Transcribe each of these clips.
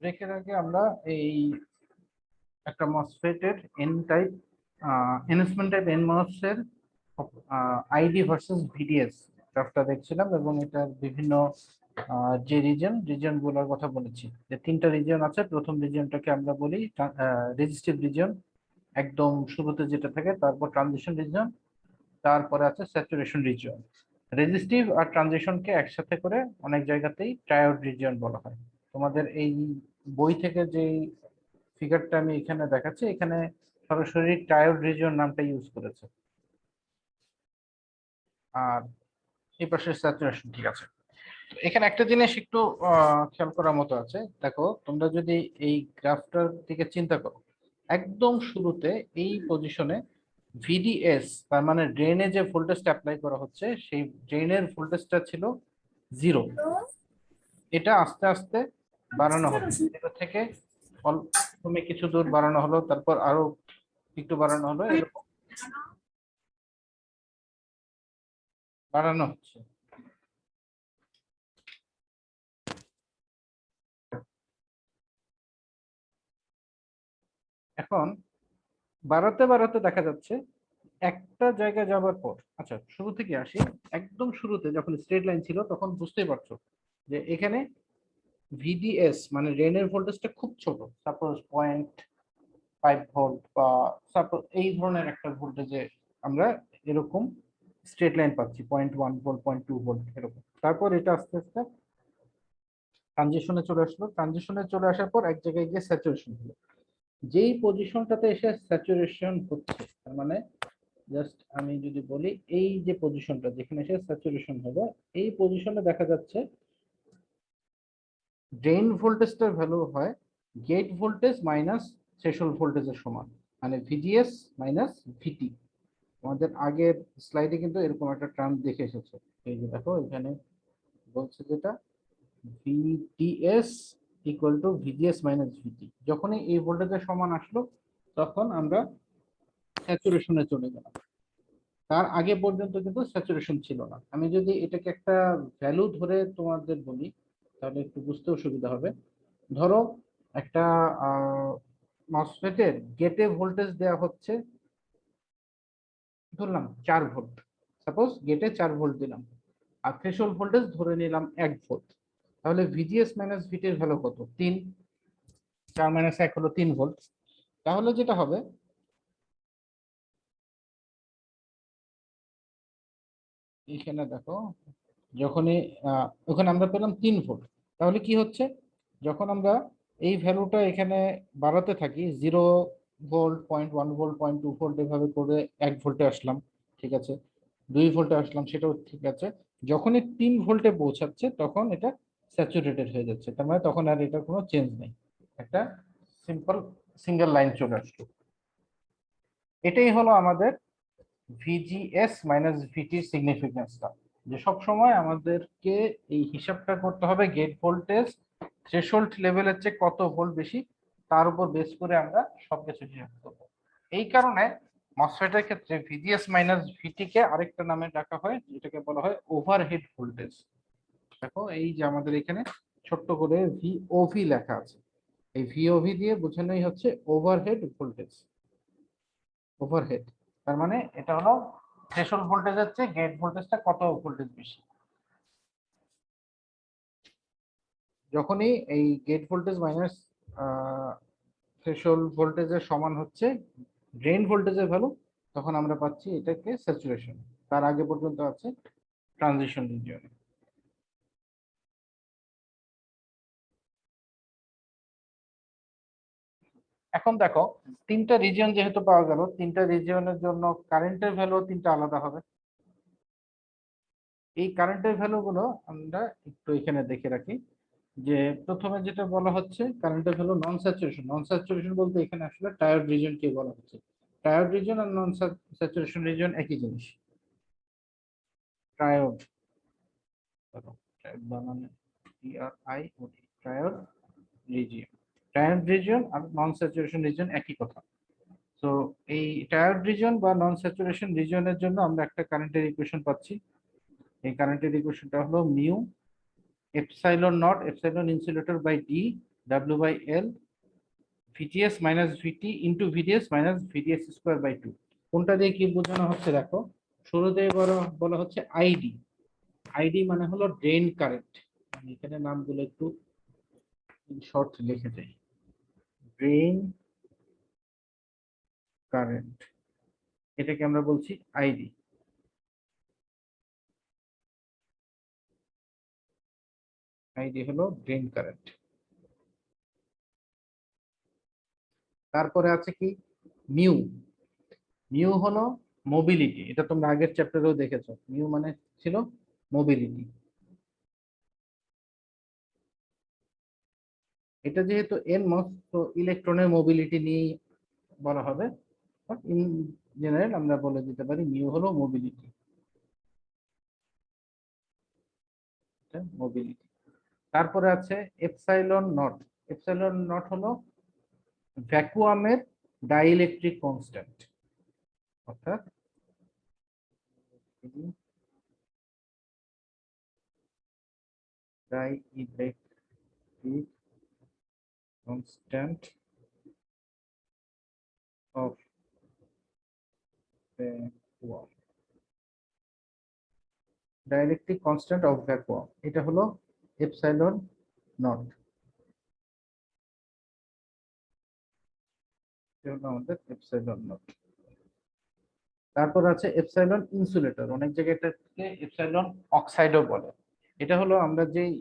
ব্রেকের আগে আমরা এই একটা মসফেটের N type enhancement type N MOS এর আইডি ভার্সেস ভিডিএস গ্রাফটা দেখছিলাম, এবং এটার বিভিন্ন যে রিজন গুলোর কথা বলেছি। যে তিনটা রিজন আছে, প্রথম রিজনটাকে আমরা বলি রেজিস্টিভ রিজন, একদম শুরুতে যেটা থাকে, তারপর ট্রানজিশন রিজন, তারপরে আছে স্যাচুরেশন রিজন। রেজিস্টিভ আর ট্রানজিশনকে একসাথে করে অনেক জায়গাতেই ট্রায়োড রিজন বলা হয়। তোমাদের এই বই থেকে যে ফিগারটা আমি এখানে দেখাচ্ছি, এখানে সরাসরি ট্রায়োড রিজন নামটা ইউজ করেছে, আর এই পাশে স্যাচুরেশন। ঠিক আছে, এখানে একটা জিনিস একটু খেয়াল করার মতো আছে। দেখো, তোমরা যদি এই গ্রাফটার দিকে চিন্তা করো, একদম শুরুতে এই পজিশনে ভিডিএস, তার মানে ড্রেনে যে ভোল্টেজটা অ্যাপ্লাই করা হচ্ছে, সেই ড্রেনের ভোল্টেজটা ছিল 0। এটা আস্তে আস্তে বাড়ানো হলো, 0 থেকে প্রথমে কিছু দূর বাড়ানো হলো, তারপর আরো একটু বাড়ানো হলো, এরকম বাড়ানো হচ্ছে। এখন বাড়াতে বাড়াতে দেখা যাচ্ছে একটা জায়গায় যাবার পর, আচ্ছা শুরু থেকে আসি, একদম শুরুতে যখন স্ট্রেট লাইন ছিল তখন বুঝতেই পারছো যে এখানে ভিডিএস মানে ড্রেনের ভোল্টেজটা খুব ছোট, সাপোজ 0.5 ভোল্ট বা সাপোজ এই ধরনের একটা ভোল্টেজে আমরা এরকম স্ট্রেট লাইন পাচ্ছি, 0.1 ভোল্ট, 0.2 ভোল্ট এরকম। তারপর এটা আস্তে আস্তে ট্রানজিশনে চলে আসলো, ট্রানজিশনে চলে আসার পর এক জায়গায় গিয়ে স্যাচুরেশন হলো। যেই পজিশনটাতে এসে স্যাচুরেশন হচ্ছে, তার মানে জাস্ট আমি যদি বলি এই যে পজিশনটা যেখানে এসে স্যাচুরেশন হবে, এই পজিশনে দেখা যাচ্ছে ড্রেন ভোল্টেজটার ভ্যালু হয় গেট ভোল্টেজ মাইনাস থ্রেশহোল্ড ভোল্টেজের সমান, মানে ভিজিএস মাইনাস ভিটি। আমাদের আগের স্লাইডে কিন্তু এরকম একটা টার্ম দেখে এসেছে, এই যে দেখো এখানে বলছে যেটা VDS equal to VGS minus VT. যখনই এই ভোল্টেজের সমান আসলো, তখন আমরা স্যাচুরেশনে চলে গেলাম। তার আগে পর্যন্ত কিন্তু স্যাচুরেশন ছিল না। আমি যদি এটাকে একটা ভ্যালু ধরে তোমাদের বলি, তাহলে একটু বুঝতেও সুবিধা হবে। ধরো একটা মসফেটের গেটে ভোল্টেজ দেওয়া হচ্ছে, ধরলাম 4 ভোল্ট, সাপোজ গেটে 4 ভোল্ট দিলাম, আর থ্রেশহোল্ড ভোল্টেজ ধরে নিলাম 1 ভোল্ট। তাহলে ভিজিএস মাইনাস ভিটির ভ্যালু কত? 3। 4 মাইনাস 1 হলো 3 ভোল্ট। তাহলে যেটা হবে, এখানে দেখো, যখনই ওখানে আমরা পেলাম 3 ভোল্ট, তাহলে কি হচ্ছে, যখন আমরা এই ভ্যালুটা এখানে বাড়াতে থাকি, 0 ভোল্ট, 0.1 ভোল্ট, 0.2 ভোল্ট এভাবে করে 1 ভোল্টে আসলাম, ঠিক আছে, 2 ভোল্টে আসলাম, সেটাও ঠিক আছে। যখনই 3 ভোল্টে পৌঁছাচ্ছে তখন এটা স্যাচুরেটেড হয়ে যাচ্ছে, তার মানে তখন আর এটা কোনো চেঞ্জ নেই, একটা সিম্পল সিঙ্গেল লাইন চলে আসলো। এটাই হলো আমাদের ভিজিএস মাইনাস ভিটির সিগনিফিকেন্সটা, যে সব সময় আমাদেরকে এই হিসাবটা করতে হবে গেট ভোল্টেজ থ্রেশহোল্ড লেভেলের চেয়ে কত ভোল্ট বেশি, তার উপর বেস করে আমরা সবকিছু হিসাব করবো। এই কারণে মসফেটের ক্ষেত্রে ভিজিএস মাইনাস ভিটি কে আরেকটা নামে ডাকা হয়, যেটাকে বলা হয় ওভারহেড ভোল্টেজ। দেখো এই যে আমাদের এখানে ছোট্ট করে ভিওভি লেখা আছে, এই ভিওভি দিয়ে বোঝানোই হচ্ছে ওভারহেড ভোল্টেজ। ওভারহেড তার মানে এটা হলো থ্রেশহোল্ড ভোল্টেজের চেয়ে গেট ভোল্টেজটা কত ভোল্টেজ বেশি। যখনই এই গেট ভোল্টেজ মাইনাস থ্রেশহোল্ড ভোল্টেজের সমান হচ্ছে ড্রেন ভোল্টেজের ভ্যালু, তখন আমরা পাচ্ছি এটাকে স্যাচুরেশন। তার আগে পর্যন্ত আছে ট্রানজিশন রিজিয়নে। এখন দেখো, তিনটা রিজিয়ন যেহেতু পাওয়া গেল, তিনটা রিজিয়নের জন্য কারেন্টের ভ্যালু তিনটা আলাদা হবে। এই কারেন্টের ভ্যালু গুলো আমরা একটু এখানে দেখে রাখি। যে প্রথমে যেটা বলা হচ্ছে কারেন্টের value non saturation. Non saturation বলতে এখানে আসলে ট্রায়োড রিজন কে বলা হচ্ছে। ট্রায়োড রিজন আর নন স্যাচুরেশন রিজন একই জিনিস। ট্রায়োড, বানানে TRIOD, triode region. Triode region আর নন স্যাচুরেশন রিজন একই কথা। তো এই ট্রায়োড রিজন বা নন স্যাচুরেশন রিজনের জন্য আমরা একটা কারেন্টের ইকুয়েশন পাচ্ছি। এই কারেন্টের ইকুয়েশনটা হলো mu epsilon not epsilon insulator by D W by L VGS minus VT into VDS minus VDS square by 2। কোনটা দিয়ে কি বোঝানো হচ্ছে দেখো, শুরুতে বলা হচ্ছে আইডি। আইডি মানে হলো ড্রেন কারেন্ট। আমি এখানে নামগুলো একটু শর্ট লিখে দেই। ড্রেন কারেন্ট, এটাকে আমরা বলছি আইডি। আইডি হলো ড্রেন কারেন্ট। তারপরে আছে কি মিউ। মিউ হলো মোবিলিটি, এটা তোমরা আগের চ্যাপ্টারেও দেখেছো। মিউ মানে ছিল মোবিলিটি। এটা যেহেতু এন মস, তো ইলেকট্রনের মোবিলিটি নিয়ে বলা হবে, বাট ইন জেনারেল আমরা বলে দিতে পারি মিউ হলো মোবিলিটি। মোবিলিটি। তারপরে আছে এপসাইলন নট। এপসাইলন নট হলো ভ্যাকুয়ামের ডাইইলেকট্রিক কনস্ট্যান্ট, অর্থাৎ dielectric constant of vacuum. Dielectric constant of vacuum, এটা হলো এপসাইলন নট। এটা হলো আমাদের এপসাইলন নট। তারপর আছে এপসাইলন ইনসুলেটর, অনেক জায়গায় এটাকে এপসাইলন অক্সাইডও বলে। এটা হলো আমরা যেই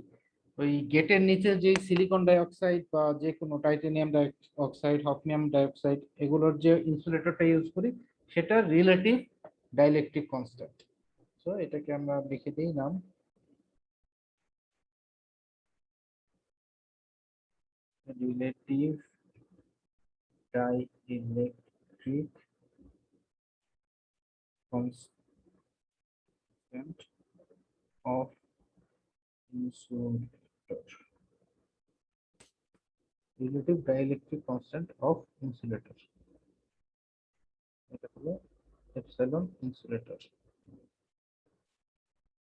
ওই গেটের নিচে যে সিলিকন ডাইঅক্সাইড বা যে কোনো টাইটানিয়াম ডাইঅক্সাইড, হফনিয়াম ডাইঅক্সাইড, এগুলোর যে ইনসুলেটরটা ইউজ করি, সেটা রিলেটিভ ডাইইলেকট্রিক কনস্ট্যান্ট। সো এটাকে আমরা লিখে দিই নাম relative dielectric constant of insulator. Relative dielectric constant of insulator, এটা হলো এপসাইলন ইনসুলেটর।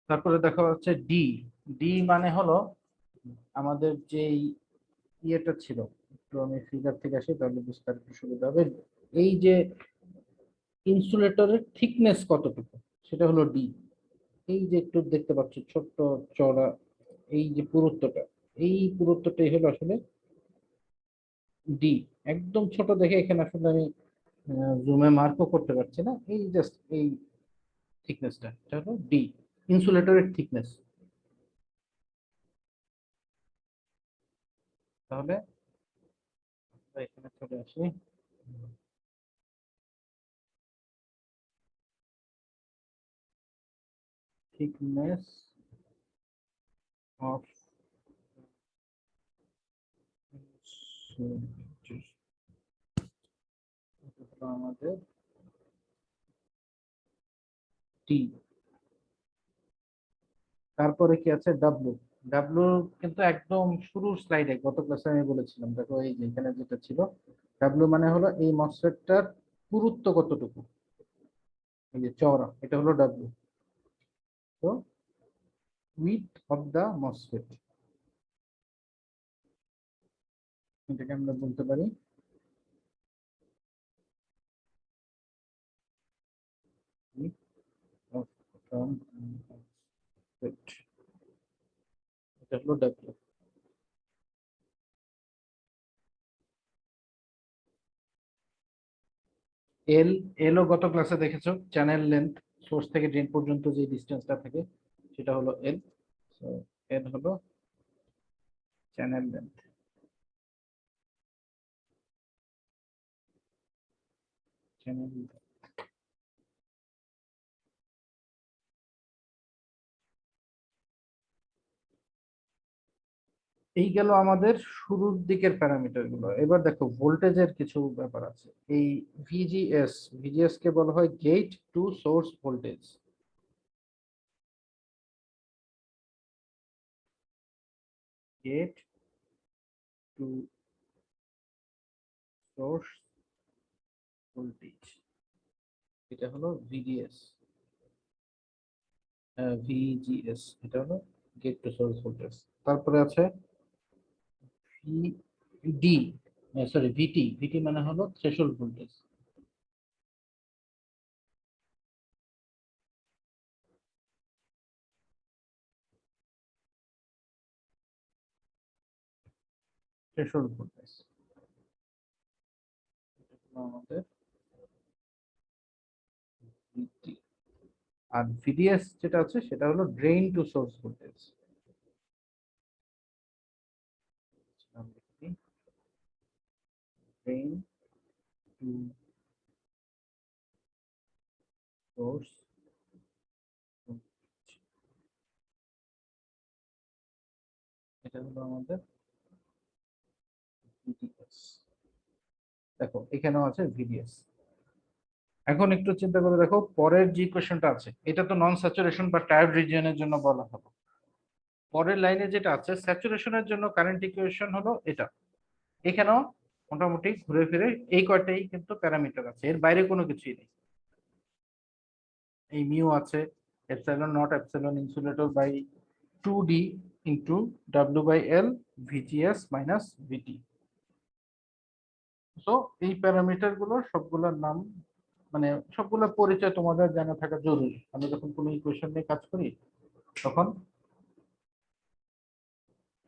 তারপরে দেখা যাচ্ছে ডি। ডি মানে হলো আমাদের যেই ইয়েটা ছিল, একটু আমি ফিগার থেকে আসি তাহলে বুঝতে একটু সুবিধা হবে। এই যে ইনসুলেটরের থিকনেস কতটুকু, সেটা হলো ডি। এই যে একটু দেখতে পাচ্ছ ছোট্ট চওড়া এই যে পুরুত্বটা, এই পুরুত্বটাই হলো আসলে ডি। একদম ছোট দেখে এখানে আসলে আমি জুমে মার্কও করতে পারছি না, এই জাস্ট এই থিকনেসটা, এটা হলো ডি, ইনসুলেটরের থিকনেস। তাহলে আমরা এখানে চলে আসি। thickness of insulator, আমাদের টি। তারপরে কি আছে ডাব্লু। ডাব্লু কিন্তু একদম শুরুর স্লাইডে গত ক্লাসে আমি বলেছিলাম, দেখো এই যে এখানে যেটা ছিল, ডাব্লু মানে হলো এই মসফেটটার পুরুত্ব কতটুকু, এই যে চওড়া, এটা হলো ডাব্লু। তো উইথ অফ দা মসফেট, এটাকে আমরা বলতে পারি width of the MOSFET, এটা হলো ডাব্লু। এল, এলও গত ক্লাসে দেখেছো, চ্যানেল লেন্থ, সোর্স থেকে ড্রেন পর্যন্ত যে ডিসটেন্সটা থাকে সেটা হলো এল। সো এল হলো চ্যানেল লেন্থ। চ্যানেল, এই গেল আমাদের শুরুর দিকের প্যারামিটার গুলো। এবার দেখো ভোল্টেজের কিছু ব্যাপার আছে। এই ভিজিএস, ভিজিএস কে বলা হয় gate to source voltage. Gate to source voltage, এটা হলো ভিডিএস, ভিজিএস, এটা হলো গেট টু সোর্স ভোল্টেজ। তারপরে আছে ভি ডি, সরি ভিটি, ভিটি মানে হলো থ্রেশহোল্ড ভোল্টেজ। থ্রেশহোল্ড ভোল্টেজ আমাদের VT। আর ভিডিএস যেটা আছে সেটা হলো drain two source voltage. Drain to source, এটা হলো আমাদের ভিডিএস। দেখো এখানেও আছে ভিডিএস। এখন একটু চিন্তা করে দেখো পরের যে ইকুয়েশনটা আছে, এটা তো নন স্যাচুরেশন বা ট্রায়োড রিজিয়নের জন্য বলা হলো। পরের লাইনে যেটা আছে স্যাচুরেশনের জন্য কারেন্ট ইকুয়েশন হলো এটা। এখানেও মোটামুটি ঘুরে ফিরে এই কয়টাই কিন্তু প্যারামিটার আছে, এর বাইরে কোনো কিছুই নেই। এই মিউ আছে, epsilon not epsilon insulator by 2d into W by L VGS minus VT. তো এই প্যারামিটার গুলো সবগুলোর নাম, মানে সবগুলোর পরিচয় তোমাদের জানা থাকা জরুরি। আমরা যখন কোনো ইকুয়েশন নিয়ে কাজ করি তখন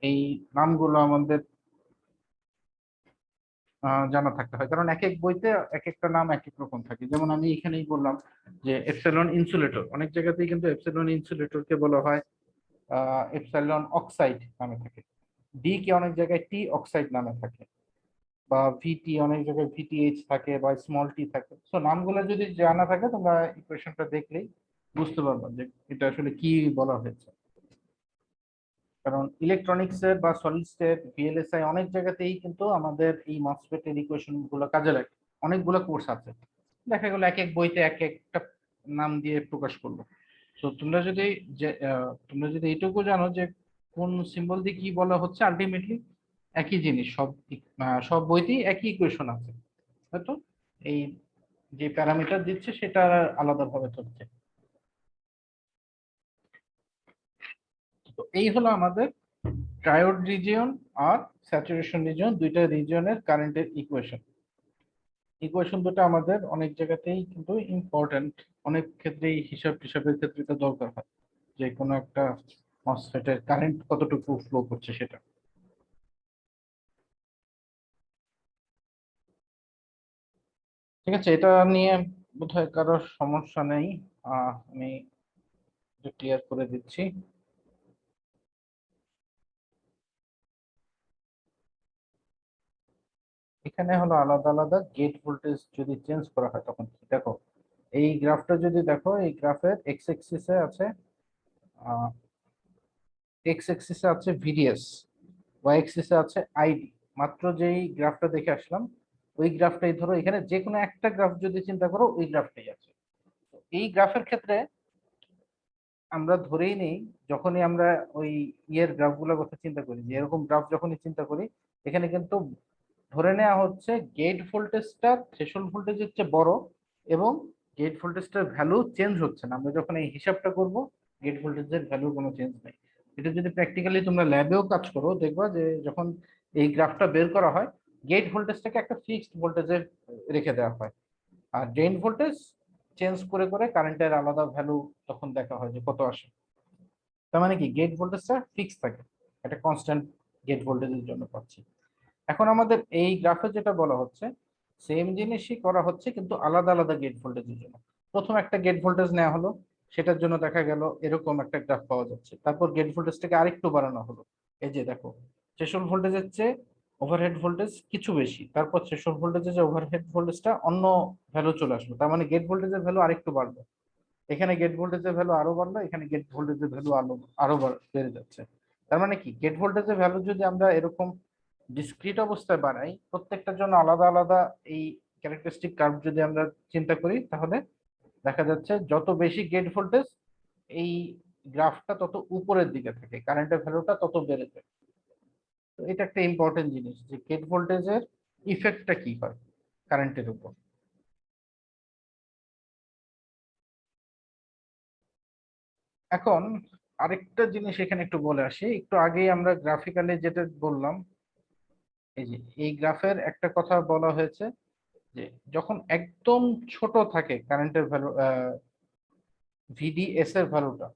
এই নামগুলো আমাদের জানা থাকতে হয়, কারণ এক এক বইতে এক একটা নাম এক এক রকম থাকে। যেমন আমি এখানেই বললাম যে এপসাইলন ইনসুলেটর, অনেক জায়গাতেই কিন্তু এপসাইলন ইনসুলেটরকে বলা হয় এপসাইলন অক্সাইড নামে থাকে। ডি কে অনেক জায়গায় টি অক্সাইড নামে থাকে, বা ভিটি অনেক জায়গায় ভিটিএইচ থাকে বা স্মল টি থাকে। সো নামগুলো যদি জানা থাকে তোমরা ইকুয়েশনটা দেখলেই বুঝতে পারবে যে এটা আসলে কি বলা হয়েছে। কারণ ইলেকট্রনিক্স এর বা সলিড স্টেট ভিএলএসআই অনেক জায়গাতেই কিন্তু আমাদের এই মসফেট এর ইকুয়েশন গুলো কাজে লাগে। অনেকগুলো কোর্স আছে, দেখা গেল এক এক বইতে এক একটা নাম দিয়ে প্রকাশ করলো। তো তোমরা যদি যে তোমরা যদি এইটুকু জানো যে কোন সিম্বল দিয়ে কি বলা হচ্ছে, আলটিমেটলি একই জিনিস, সব বইতেই একই ইকুয়েশন আছে, হয়তো এই যে প্যারামিটার দিচ্ছে সেটা আলাদাভাবে চলছে। তো এই হলো আমাদের ট্রায়োড রিজিয়ন আর স্যাচুরেশন রিজিয়ন, দুইটা রিজিয়নের কারেন্টের ইকুয়েশন। ইকুয়েশন দুটো আমাদের অনেক জায়গাতেই কিন্তু ইম্পর্টেন্ট, অনেক ক্ষেত্রেই হিসাব টিসাবের ক্ষেত্রে এটা দরকার হয়, যে কোনো একটা মসফেটের কারেন্ট কতটুকু ফ্লো করছে সেটা। ঠিক আছে, এটা নিয়ে বোধহয় কারোর সমস্যা নেই। আমি ক্লিয়ার করে দিচ্ছি। এখানে হলো আলাদা আলাদা গেট ভোল্টেজ যদি চেঞ্জ করা হয় তখন কি, দেখো এই গ্রাফটা যদি দেখো, এই গ্রাফের এক্স এক্সিসে আছে এক্স এক্সিসে আছে ভিডিএস, ওয়াই এক্সিসে আছে আইডি। মাত্র যেই গ্রাফটা দেখে আসলাম ওই গ্রাফটাই ধরো, এখানে যে কোনো একটা গ্রাফ যদি চিন্তা করো ওই গ্রাফটাই আছে। তো এই গ্রাফের ক্ষেত্রে আমরা ধরেই নেই, যখনই আমরা ওই ইয়ের গ্রাফগুলোর কথা চিন্তা করি, যে এরকম গ্রাফ যখনই চিন্তা করি, এখানে কিন্তু ধরে নেওয়া হচ্ছে গেট ভোল্টেজটা থ্রেশহোল্ড ভোল্টেজের চেয়ে বড়, এবং গেট ভোল্টেজটার ভ্যালু চেঞ্জ হচ্ছে না। আমরা যখন এই হিসাবটা করব গেট ভোল্টেজের ভ্যালুর কোনো চেঞ্জ নেই। এটা যদি প্র্যাকটিক্যালি তোমরা ল্যাবেও কাজ করো দেখবা যে যখন এই গ্রাফটা বের করা হয় গেট ভোল্টেজটাকে একটা ফিক্সড ভোল্টেজে রেখে দেওয়া হয়, আর ড্রেন ভোল্টেজ চেঞ্জ করে করে কারেন্টের আলাদা ভ্যালু তখন দেখা হয় যে কত আসে। তার মানে কি গেট ভোল্টেজটা ফিক্স থাকে, একটা কনস্ট্যান্ট গেট ভোল্টেজের জন্য পাচ্ছি। এখন আমাদের এই গ্রাফে যেটা বলা হচ্ছে সেম জিনিসই করা হচ্ছে কিন্তু আলাদা আলাদা গেট ভোল্টেজের জন্য। প্রথম একটা গেট ভোল্টেজ নেওয়া হলো, সেটার জন্য দেখা গেল এরকম একটা গ্রাফ পাওয়া যাচ্ছে। তারপর গেট ভোল্টেজটাকে আরেকটু বাড়ানো হলো, এই যে দেখো থ্রেশহোল্ড ভোল্টেজের চেয়ে ওভারহেড ভোল্টেজ কিছু বেশি, তারপর থ্রেশহোল্ড ভোল্টেজের যে ওভারহেড ভোল্টেজটা অন্য ভ্যালু চলে আসলো, তার মানে গেট ভোল্টেজের ভ্যালু আরেকটু বাড়লো। এখানে গেট ভোল্টেজের ভ্যালু আরো বাড়লো, এখানে গেট ভোল্টেজের ভ্যালু আরো বেড়ে যাচ্ছে। তার মানে কি গেট ভোল্টেজের ভ্যালু যদি আমরা এরকম ডিসক্রিট অবস্থায় বানাই, প্রত্যেকটার জন্য আলাদা আলাদা এই ক্যারেক্টারিস্টিক কার্ভ যদি আমরা চিন্তা করি, তাহলে দেখা যাচ্ছে যত বেশি গেট ভোল্টেজ এই গ্রাফটা তত উপরের দিকে থাকে, কারেন্টের ভ্যালুটা তত বেড়ে যায়। তো এটা একটা ইম্পর্টেন্ট জিনিস যে গেট ভোল্টেজের ইফেক্টটা কি হয় কারেন্টের উপর। এখন আরেকটা জিনিস এখানে একটু বলে আসি, একটু আগেই আমরা গ্রাফিক্যালি যেটা বললাম, এই যে এই গ্রাফের একটা কথা বলা হয়েছে যে যখন একদম ছোট থাকে কারেন্টের ভ্যালু, ভিডিএস এর ভ্যালুটা,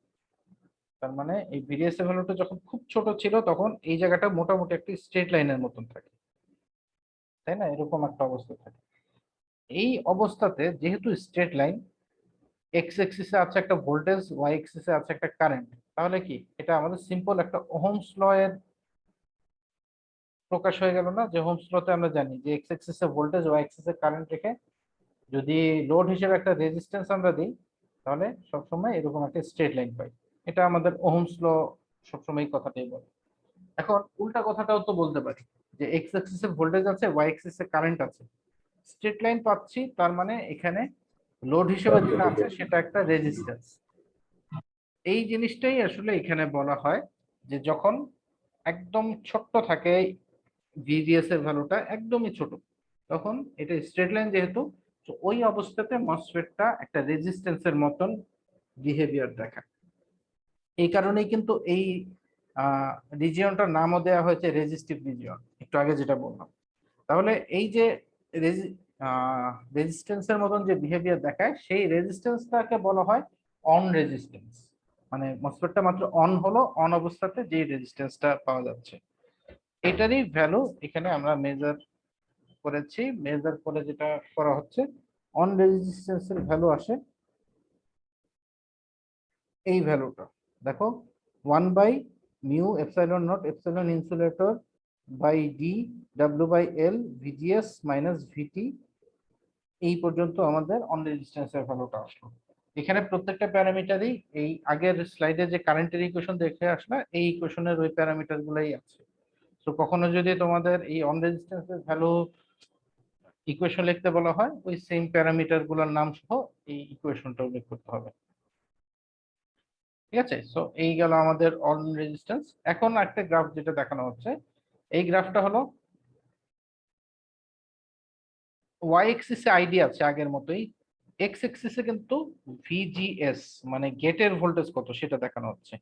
তার মানে এই ভিডিএস এর ভ্যালুটা যখন খুব ছোট ছিল তখন এই জায়গাটা মোটামুটি একটি স্ট্রেট লাইনের মতন থাকে, তাই না? এরকম একটা অবস্থা থাকে। এই অবস্থাতে যেহেতু স্ট্রেট লাইন, এক্স এক্সিসে আছে একটা ভোল্টেজ, ওয়াই এক্সিসে আছে একটা কারেন্ট, তাহলে কি এটা আমাদের সিম্পল একটা ওহমস ল এর প্রকাশ হয়ে গেল না? যে ওহমস লতে আমরা জানি যে এক্স এক্সিসে ভোল্টেজ, ওয়াই এক্সিসে কারেন্ট রেখে যদি লোড হিসেবে একটা রেজিস্ট্যান্স আমরা দিই, তাহলে সবসময় এরকম একটা স্ট্রেট লাইন পাই। এটা আমাদের ওহমস ল সবসময় এই কথাটাই বলে। এখন উল্টা কথাটাও তো বলতে পারি যে এক্স এক্সিসে ভোল্টেজ আছে, ওয়াই এক্সিসে কারেন্ট আছে, স্ট্রেট লাইন পাচ্ছি, তার মানে এখানে লোড হিসেবে যেটা আছে সেটা একটা রেজিস্ট্যান্স। এই জিনিসটাই আসলে এখানে বলা হয় যে যখন একদম ছোট্ট থাকে ভিজিএস এর ভ্যালুটা একদমই ছোট, তখন এটা স্ট্রেট লাইন যেহেতু, তো ওই অবস্থাতে মসফেটটা একটা রেজিস্ট্যান্সের মতন বিহেভিয়ার দেখায়। এই কারণেই কিন্তু এই রিজিয়নটার নামও দেওয়া হয়েছে রেজিস্টিভ রিজিয়ন, একটু আগে যেটা বললাম। তাহলে এই যে রেজিস্ট্যান্সের মতন যে বিহেভিয়ার দেখায়, সেই রেজিস্ট্যান্সটাকে বলা হয় অন রেজিস্ট্যান্স। মানে মসফেটটা মাত্র অন হলো, অন অবস্থাতে যে রেজিস্ট্যান্সটা পাওয়া যাচ্ছে, এটারই ভ্যালু এখানে আমরা মেজার করেছি। মেজার করে যেটা করা হচ্ছে, অন রেজিস্ট্যান্সের ভ্যালু আসে এই ভ্যালুটা, দেখো 1/μ ε0 epsilon insulator by D W by L VGS minus VT, এই পর্যন্ত আমাদের অন রেজিস্ট্যান্সের ভ্যালুটা আসলো। এখানে প্রত্যেকটা প্যারামিটারই এই আগের স্লাইডে যে কারেন্টের ইকুয়েশন দেখে আসলে এই ইকুয়েশনের ওই প্যারামিটার গুলাই আছে। তো কখনো যদি তোমাদের এই অন রেজিস্ট্যান্সের ভ্যালু ইকুয়েশন লিখতে বলা হয়, ওই সেম প্যারামিটার গুলোর নাম সহ এই ইকুয়েশনটা উল্লেখ করতে হবে। ঠিক আছে, সো এই গেল আমাদের অন রেজিস্ট্যান্স। এখন একটা গ্রাফ যেটা দেখানো হচ্ছে, এই গ্রাফটা হলো ওয়াই এক্সিসে আইডি আছে আগের মতোই, এক্স এক্সিসে কিন্তু ভিজিএস মানে গেটের ভোল্টেজ কত সেটা দেখানো হচ্ছে।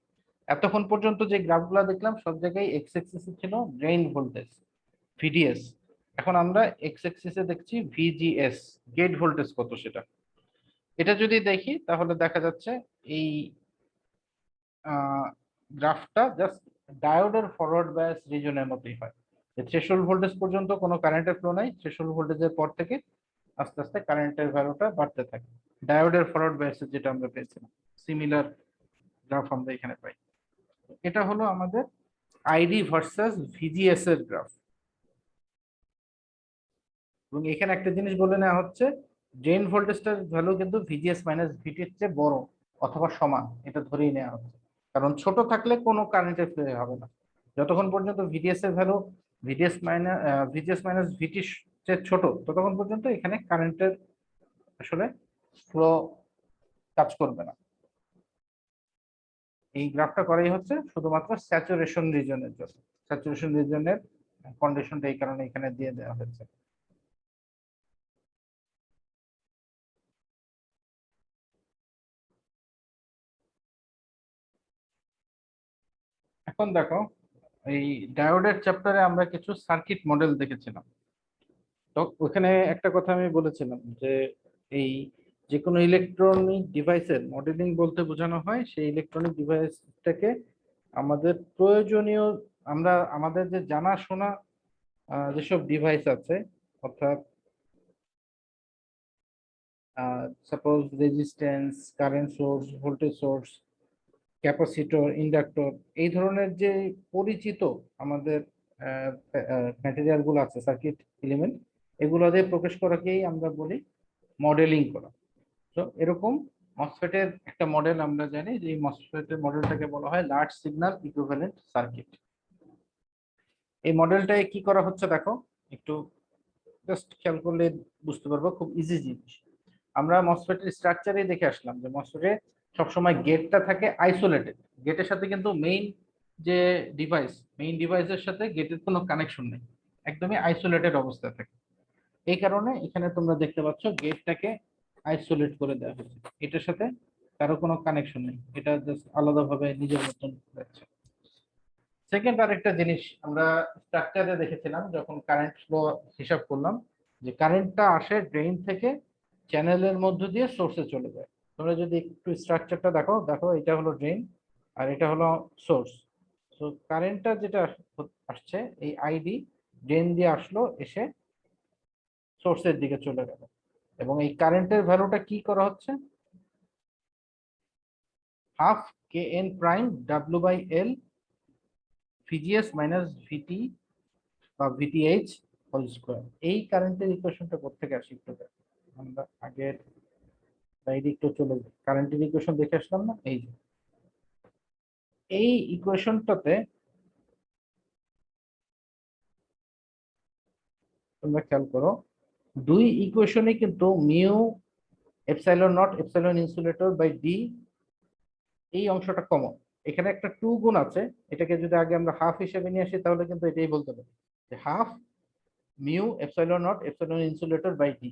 এতক্ষণ পর্যন্ত যে গ্রাফগুলো দেখলাম সব জায়গায় এক্স এক্সিসে ছিল ড্রেইন ভোল্টেজ ভিডিএস, এখন আমরা এক্স এক্সিসে দেখছি ভিজিএস গেট ভোল্টেজ কত সেটা। এটা যদি দেখি তাহলে দেখা যাচ্ছে এই গ্রাফটা জাস্ট ডায়োডের ফরওয়ার্ড বায়াস রিজনের মতোই হয়। থ্রেশহোল্ড ভোল্টেজ পর্যন্ত কোনো কারেন্টের ফ্লো নাই, থ্রেশহোল্ড ভোল্টেজের পর থেকে আস্তে আস্তে কারেন্টের ভ্যালুটা বাড়তে থাকে, ডায়োডের ফরওয়ার্ড বায়াসের যেটা আমরা পেয়েছিলাম সিমিলার গ্রাফ আমরা এখানে পাই। এটা হলো আমাদের আইডি ভার্সাস ভিজিএস এর গ্রাফ। এবং এখানে একটা জিনিস বলে নেওয়া হচ্ছে, ড্রেন ভোল্টেজটার ভ্যালু কিন্তু ভিজিএস মাইনাস ভিটির চেয়ে বড় অথবা সমান, এটা ধরেই নেওয়া হচ্ছে। কারণ ছোট থাকলে কোনো কারেন্টের ফ্লো হবে না। যতক্ষণ পর্যন্ত ভিডিএস এর ভ্যালু ভিজিএস মাইনাস ভিটির চেয়ে ছোট, ততক্ষণ পর্যন্ত এখানে কারেন্টের আসলে ফ্লো কাজ করবে না। এই গ্রাফটা করাই হচ্ছে শুধুমাত্র স্যাচুরেশন রিজনের জন্য। স্যাচুরেশন রিজনের কন্ডিশনটা এই কারণে এখানে দিয়ে দেওয়া হয়েছে। এখন দেখো, এই ডায়োডের চ্যাপ্টারে আমরা কিছু সার্কিট মডেল দেখেছিলাম। তো ওখানে একটা কথা আমি বলেছিলাম যে এই যে কোনো ইলেকট্রনিক ডিভাইসের মডেলিং বলতে বোঝানো হয় সেই ইলেকট্রনিক ডিভাইসটাকে আমাদের প্রয়োজনীয়, আমরা আমাদের যে জানাশোনা যেসব ডিভাইস আছে, অর্থাৎ suppose resistance, current source, voltage source, capacitor, inductor, এই ধরনের যে পরিচিত আমাদের ম্যাটেরিয়াল গুলো আছে, সার্কিট এলিমেন্ট, এগুলো দিয়ে প্রকাশ করাকেই আমরা বলি মডেলিং করা। তো এরকম মসফেটের একটা মডেল আমরা জানি যে এই মসফেটের মডেলটাকে বলা হয় লার্জ সিগন্যাল ইকুইভ্যালেন্ট সার্কিট। এই মডেলটায় কি করা হচ্ছে দেখো, একটু জাস্ট খেয়াল করলে বুঝতে পারবো, খুব ইজি জিনিস। আমরা মসফেটের স্ট্রাকচারে দেখে আসলাম যে মসফেটে সবসময় গেটটা থাকে আইসোলেটেড, গেটের সাথে কিন্তু যে মেইন ডিভাইসের সাথে গেটের কোনো কানেকশন নেই, একদমই আইসোলেটেড অবস্থায় থাকে। এই কারণে এখানে তোমরা দেখতে পাচ্ছ গেটটাকে আইসোলেট করে দেওয়া হয়েছে, এটার সাথে কারো কোনো কানেকশন নেই, এটা জাস্ট আলাদাভাবে নিজের মতন যাচ্ছে। সেকেন্ড আরেকটা জিনিস আমরা স্ট্রাকচারে দেখেছিলাম যখন কারেন্ট ফ্লো হিসাব করলাম, যে কারেন্টটা আসে ড্রেন থেকে চ্যানেলের মধ্য দিয়ে সোর্সে চলে যায়। তোমরা যদি একটু স্ট্রাকচারটা দেখো, দেখো এটা হলো ড্রেন আর এটা হলো সোর্স। তো কারেন্টটা যেটা আসছে এই আইডি ড্রেন দিয়ে আসলো, এসে সোর্সের দিকে চলে গেল, এবং এই কারেন্টের ভ্যালুটা কি করা হচ্ছে, half K N prime W by L VGS minus VT বা ভিটিএইচ হোল স্কোয়ার। এই কারেন্টের ইকুয়েশনটা কোথেকে আসে একটু দেখো। আমরা আগের স্লাইডে একটু চলে যাই, কারেন্টের ইকুয়েশন দেখে আসলাম না, এই যে এই ইকুয়েশনটাতে তোমরা খেয়াল করো, দুই ইকুয়েশনে কিন্তু mu epsilon not epsilon insulator by D এই অংশটা কমন। এখানে একটা টু গুণ আছে, এটাকে যদি আগে আমরা হাফ হিসেবে নিয়ে আসি তাহলে কিন্তু এটাই বলতে পারি যে half mu epsilon not epsilon insulator by D.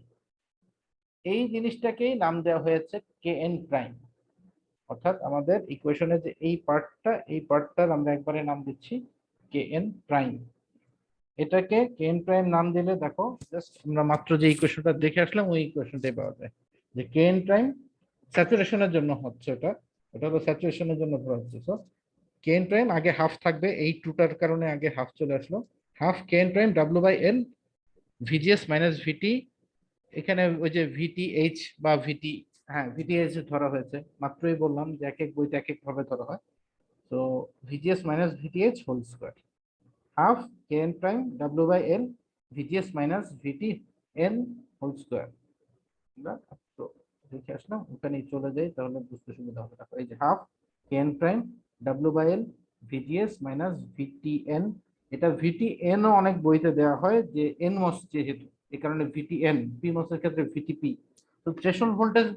এই জিনিসটাকেই নাম দেওয়া হয়েছে কে এন প্রাইম। অর্থাৎ আমাদের ইকুয়েশনের যে এই পার্টটার আমরা একবারে নাম দিচ্ছি কে এন প্রাইম। এটাকে কে এন প্রাইম নাম দিলে দেখো জাস্ট আমরা মাত্র যে ইকুয়েশনটা দেখে আসলাম ওই ইকুয়েশনটাই পাওয়া যায়, যে কে এন প্রাইম স্যাচুরেশনের জন্য হচ্ছে, ওটা ওটা হলো স্যাচুরেশনের জন্য ধরা হচ্ছে। সো কে এন প্রাইম আগে হাফ থাকবে, এই টুটার কারণে আগে হাফ চলে আসলো, half K N prime W by L VGS minus VT. এখানে ওই যে ভিটিএইচ বা ভিটি, হ্যাঁ ভিটিএইচ ধরা হয়েছে, মাত্রই বললাম যে এক এক বইতে এক এক ভাবে ধরা হয়। তো VGS minus VTH whole square, half K N prime W by L VGS minus VT N whole square. আমরা তো দেখে আসলাম, ওখানেই চলে যাই তাহলে বুঝতে সুবিধা হবে। দেখো এই যে half K N prime W by L VGS minus VT N. এটা ভিটি এন ও অনেক বইতে দেওয়া হয় যে এন মস যেহেতু, এই কারণে ভিটি এন, পি মসের ক্ষেত্রে ভিটিপি। তো থ্রেশহোল্ড ভোল্টেজ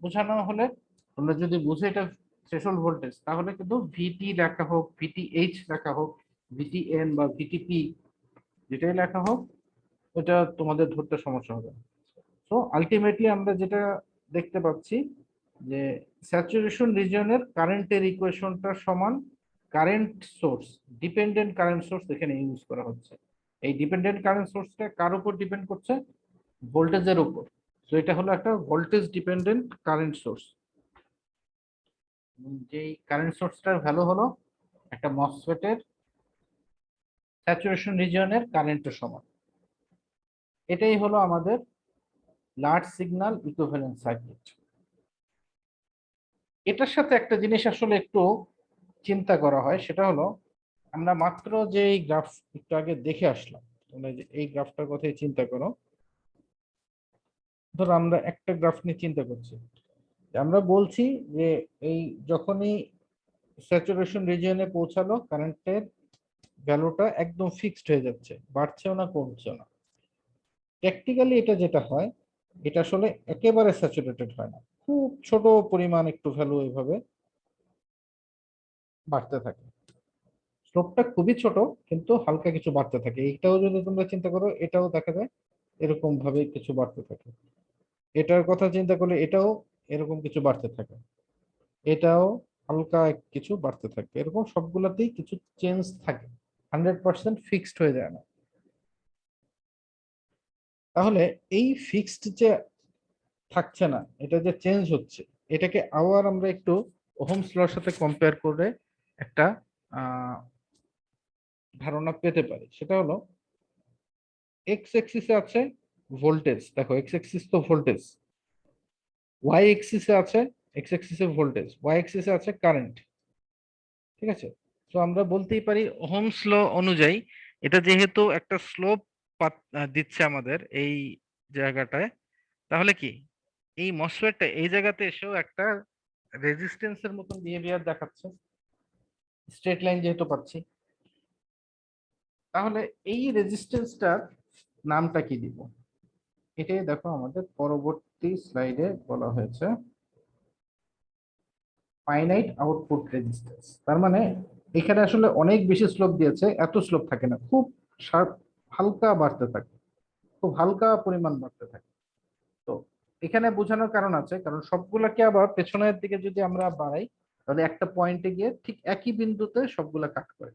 বোঝানো হলে তোমরা যদি বুঝে এটা থ্রেশহোল্ড ভোল্টেজ, তাহলে কিন্তু ভিটি লেখা হোক, ভিটিএইচ লেখা হোক, ভিটিএন বা ভিটিপি, যেটাই লেখা হোক এটা তোমাদের ধরতে সমস্যা হবে। তো আলটিমেটলি আমরা যেটা দেখতে পাচ্ছি যে স্যাচুরেশন রিজিয়নের কারেন্টের ইকুয়েশনটা সমান current source, dependent current source এখানে ইউজ করা হচ্ছে। এই ডিপেন্ডেন্ট কারেন্ট সোর্সটা কার উপর ডিপেন্ড করছে, ভোল্টেজের উপর। তো এটা হলো একটা ভোল্টেজ ডিপেন্ডেন্ট কারেন্ট সোর্স। যেই কারেন্ট সোর্সটার ভ্যালু হলো একটা মসফেটের স্যাচুরেশন রিজিয়নের কারেন্টের সমান। এটাই হলো আমাদের লার্জ সিগন্যাল ইকুইভ্যালেন্ট সার্কিট। এটার সাথে একটা জিনিস আসলে একটু চিন্তা করা হয়, সেটা হলো আমরা মাত্র যে এই গ্রাফ একটু আগে দেখে আসলাম, তোমরা যে এই গ্রাফটার কথাই চিন্তা করো। ধরো আমরা একটা গ্রাফ নিয়ে চিন্তা করছি, আমরা বলছি যে এই যখনই স্যাচুরেশন রিজিয়নে পৌঁছালো কারেন্টের ভ্যালুটা একদম ফিক্সড হয়ে যাচ্ছে, বাড়ছেও না কমছেও না। প্র্যাকটিক্যালি এটা যেটা হয়, এটা আসলে একেবারে স্যাচুরেটেড হয় না, খুব ছোট পরিমাণ একটু ভ্যালু এইভাবে বাড়তে থাকে। স্লোপটা খুবই ছোট কিন্তু হালকা কিছু বাড়তে থাকে। এইটাও যদি তোমরা চিন্তা করো, এটাও দেখা যায় এরকম ভাবে কিছু বাড়তে থাকে। এটার কথা চিন্তা করলে এটাও এরকম কিছু বাড়তে থাকে, এটাও হালকা কিছু বাড়তে থাকে, এরকম সবগুলাতেই কিছু চেঞ্জ থাকে, 100% ফিক্সড হয়ে যায় না। তাহলে এই ফিক্সড যে থাকছে না, এটা যে চেঞ্জ হচ্ছে, এটাকে আবার আমরা একটু ওহমস লর সাথে কম্পেয়ার করে একটা ধারণা পেতে পারি। সেটা হলো এক্স এক্সিসে আছে ভোল্টেজ, দেখো এক্স এক্সিস তো ভোল্টেজ, ওয়াই এক্সিসে আছে, এক্স এক্সিসে ভোল্টেজ, ওয়াই এক্সিসে আছে কারেন্ট। ঠিক আছে, তো আমরা বলতেই পারি ওহমস ল অনুযায়ী এটা যেহেতু একটা স্লোপ দিচ্ছে আমাদের এই জায়গাটায়, তাহলে কি এই মসফেটটা এই জায়গাতে এসেও একটা রেজিস্ট্যান্সের মতন বিহেভিয়ার দেখাচ্ছে, স্ট্রেট লাইন যেহেতু পাচ্ছি। তাহলে এই রেজিস্ট্যান্সটার নামটা কি দিব, এটাই দেখো আমাদের পরবর্তী স্লাইডে বলা হয়েছে ফাইনাইট আউটপুট রেজিস্ট্যান্স। তার মানে এখানে আসলে অনেক বেশি স্লোপ দিয়েছে, এত স্লোপ থাকে না, খুব শার্প, হালকা বাড়তে থাকে, খুব হালকা পরিমাণ বাড়তে থাকে। তো এখানে বোঝানোর কারণ আছে, কারণ সবগুলাকে আবার পেছনের দিকে যদি আমরা বাড়াই তাহলে একটা পয়েন্টে গিয়ে ঠিক একই বিন্দুতে সবগুলা কাট করে।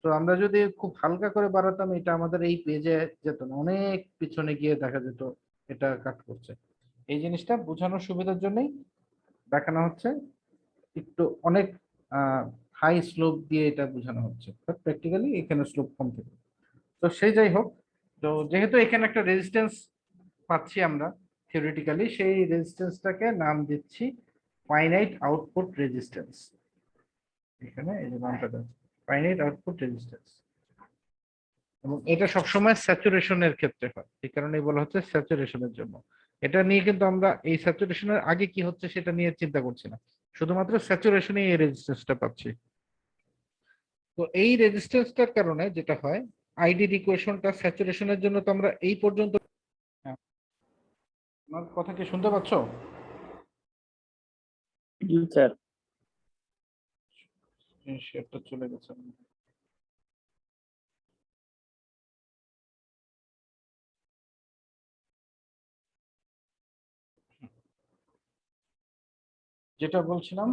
তো আমরা যদি খুব হালকা করে বাড়াতাম, এটা আমাদের এই পেজে যেত না, অনেক পিছনে গিয়ে দেখা যেত এটা কাট করছে। এই জিনিসটা বোঝানোর সুবিধার জন্যই দেখানো হচ্ছে, একটু অনেক হাই স্লোপ দিয়ে এটা বোঝানো হচ্ছে, বাট প্র্যাকটিক্যালি এখানে স্লোপ কম থাকে। তো সেই যাই হোক, তো যেহেতু এখানে একটা রেজিস্ট্যান্স পাচ্ছি আমরা থিওরিটিক্যালি, সেই রেজিস্ট্যান্সটাকে নাম দিচ্ছি ফাইনাইট আউটপুট রেজিস্ট্যান্স। এখানে এই যে নামটা দেন, ফাইনাইট আউটপুট রেজিস্ট্যান্স। এবং এটা সবসময় স্যাচুরেশনের ক্ষেত্রে হয়, এই কারণেই বলা হচ্ছে স্যাচুরেশনের জন্য। এটা নিয়ে কিন্তু আমরা এই স্যাচুরেশনের আগে কি হচ্ছে সেটা নিয়ে চিন্তা করছি না, শুধুমাত্র স্যাচুরেশনে এই রেজিস্ট্যান্সটা পাচ্ছি। তো এই রেজিস্ট্যান্সটার কারণে যেটা হয়, আইডির ইকুয়েশনটা স্যাচুরেশনের জন্য তো আমরা এই পর্যন্ত। হ্যাঁ, আমার কথা কি শুনতে পাচ্ছ? জি স্যার। শেয়ারটা চলে গেছে। যেটা বলছিলাম,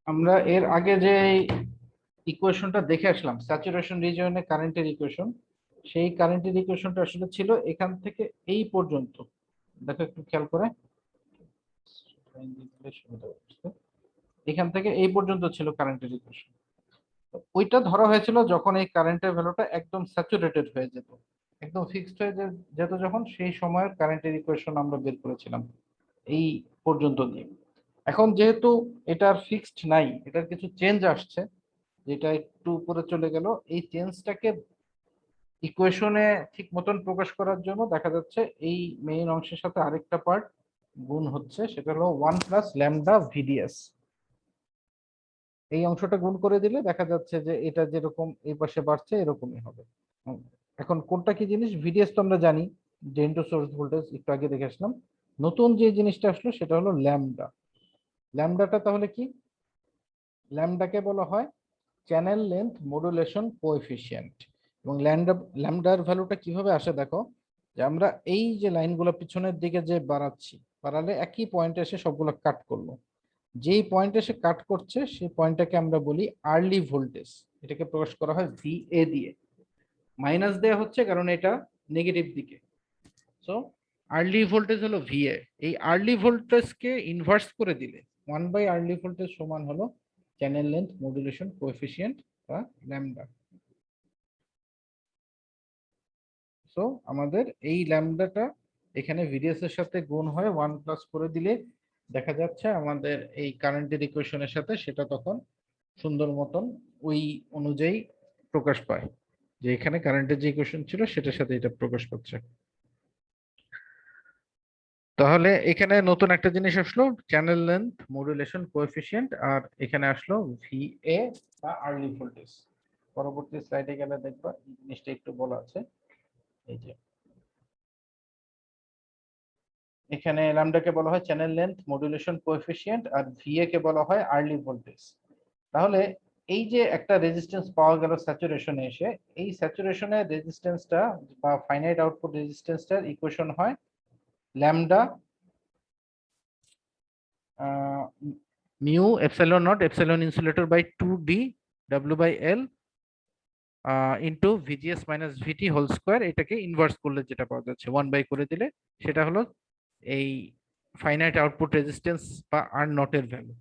আমরা এর আগে যে ইকুয়েশনটা দেখে আসলাম স্যাচুরেশন রিজিয়নে কারেন্টের ইকুয়েশন, সেই কারেন্টের ইকুয়েশনটা আসলে ছিল এখান থেকে এই পর্যন্ত। দেখো একটু খেয়াল করে, এখান থেকে এই পর্যন্ত ছিল কারেন্টের ইকুয়েশন। ওইটা ধরা হয়েছিল যখন এই কারেন্টের ভ্যালুটা একদম স্যাচুরেটেড হয়ে যেত, একদম ফিক্সড হয়ে যেত, যখন সেই সময়ের কারেন্টের ইকুয়েশন আমরা বের করেছিলাম এই পর্যন্ত দিয়ে। এখন যেহেতু এটার ফিক্সড নাই, এটার কিছু চেঞ্জ আসছে, যেটা একটু উপরে চলে গেল, এই চেঞ্জটাকে ইকুয়েশনে ঠিক মতন প্রকাশ করার জন্য দেখা যাচ্ছে এই মেইন অংশের সাথে আরেকটা পার্ট গুণ হচ্ছে, সেটা হলো 1 + λ VDS। এই অংশটা গুণ করে দিলে দেখা যাচ্ছে যে এটা যেরকম এই পাশে বাড়ছে এরকমই হবে। এখন কোনটা কি জিনিস, ভিডিএস তো আমরা জানি, ড্রেন টু সোর্স ভোল্টেজ, একটু আগে দেখে আসলাম। নতুন যে জিনিসটা আসলো সেটা হলো ল্যামডা। ল্যামডাটা তাহলে কি? ল্যামডাকে বলা হয় চ্যানেল লেন্থ মডুলেশন কোএফিসিয়েন্ট। এবং ল্যামডার ভ্যালুটা কিভাবে আসে দেখো, যে আমরা এই যে লাইনগুলো পিছনের দিকে যে বাড়াচ্ছি, বাড়ালে একই পয়েন্টে এসে সবগুলো কাট করলো, যেই পয়েন্টে এসে কাট করছে সেই পয়েন্টটাকে আমরা বলি আর্লি ভোল্টেজ। এটাকে প্রকাশ করা হয় ভিএ দিয়ে, মাইনাস দেওয়া হচ্ছে কারণ এটা নেগেটিভ দিকে। সো আর্লি ভোল্টেজ হলো ভিএ। এই আর্লি ভোল্টেজকে ইনভার্স করে দিলে 1/আর্লি ভোল্টেজ সমান হলো চ্যানেল লেন্থ মডুলেশন কোএফিসিয়েন্ট বা ল্যামডা। সো আমাদের এই ল্যামডাটা এখানে ভিডিএস এর সাথে গুণ হয়ে 1+ করে দিলে দেখা যাচ্ছে আমাদের এই কারেন্টের ইকুয়েশনের সাথে সেটা তখন সুন্দর মতন ওই অনুযায়ী প্রকাশ পায়, যে এখানে কারেন্টের যে ইকুয়েশন ছিল সেটার সাথে এটা প্রকাশ পাচ্ছে। তাহলে এখানে নতুন একটা জিনিস আসলো, চ্যানেল লেন্থ মডুলেশন কোএফিসিয়েন্ট, আর এখানে আসলো ভিএ বা আর্লি ভোল্টেজ। পরবর্তী স্লাইডে গেলে দেখবা এই জিনিসটা একটু বলা আছে। এই যে এখানে ল্যামডাকে বলা হয় চ্যানেল লেন্থ মডুলেশন কোএফিসিয়েন্ট, আর ভিএ কে বলা হয় আর্লি ভোল্টেজ। তাহলে এই যে একটা রেজিস্ট্যান্স পাওয়া গেল স্যাচুরেশনে এসে, এই স্যাচুরেশনের রেজিস্ট্যান্সটা বা ফাইনাইট আউটপুট রেজিস্ট্যান্সটার ইকুয়েশন হয় lambda mu epsilon not epsilon insulator by 2d W/L into VGS minus VT whole square. এটাকে ইনভার্স করলে যেটা পাওয়া যাচ্ছে 1/, করে দিলে সেটা হলো এই ফাইনাইট আউটপুট রেজিস্ট্যান্স বা আর নটের ভ্যালু।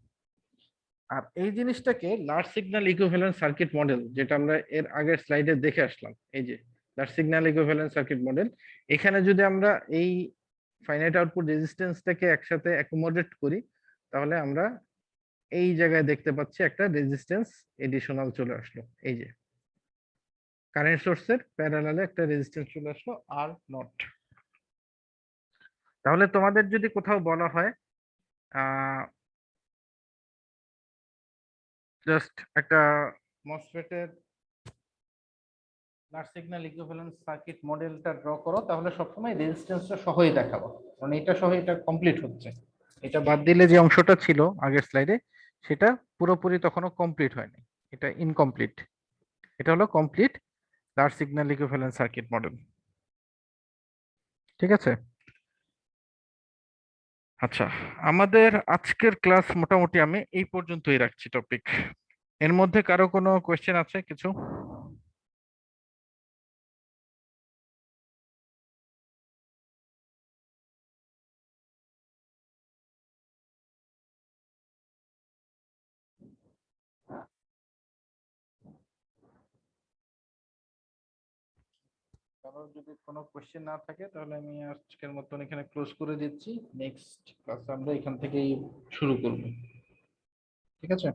আর এই জিনিসটাকে large signal equivalent circuit model, যেটা আমরা এর আগের স্লাইডে দেখে আসলাম, এই যে large signal equivalent circuit model, এখানে যদি আমরা এই ফাইনাইট আউটপুট রেজিস্ট্যান্সটাকে একসাথে অ্যাকোমোডেট করি, তাহলে আমরা এই জায়গায় দেখতে পাচ্ছি একটা রেজিস্ট্যান্স এডিশনাল চলে আসলো। এই যে কারেন্ট সোর্সের প্যারালালে একটা রেজিস্ট্যান্স চলে আসলো আর নট। তাহলে তোমাদের যদি কোথাও বলা হয় জাস্ট একটা মসফেটের লার্জ সিগন্যাল ইকুইভ্যালেন্ট সার্কিট মডেলটা ড্র করো, তাহলে সবসময় রেজিস্ট্যান্সটা সহই দেখাবো, কারণ এটা সহ এটা কমপ্লিট হচ্ছে। এটা বাদ দিলে যে অংশটা ছিল আগের স্লাইডে সেটা পুরোপুরি তখনও কমপ্লিট হয়নি, এটা ইনকমপ্লিট। এটা হলো complete large signal equivalent circuit model. ঠিক আছে? আচ্ছা, আমাদের আজকের ক্লাস মোটামুটি আমি এই পর্যন্তই রাখছি টপিক। এর মধ্যে কারো কোনো কোয়েশ্চেন আছে কিছু? কারো যদি কোনো কোয়েশ্চেন না থাকে তাহলে আমি আজকের মতন এখানে ক্লোজ করে দিচ্ছি। নেক্সট ক্লাস আমরা এখান থেকেই শুরু করব। ঠিক আছে।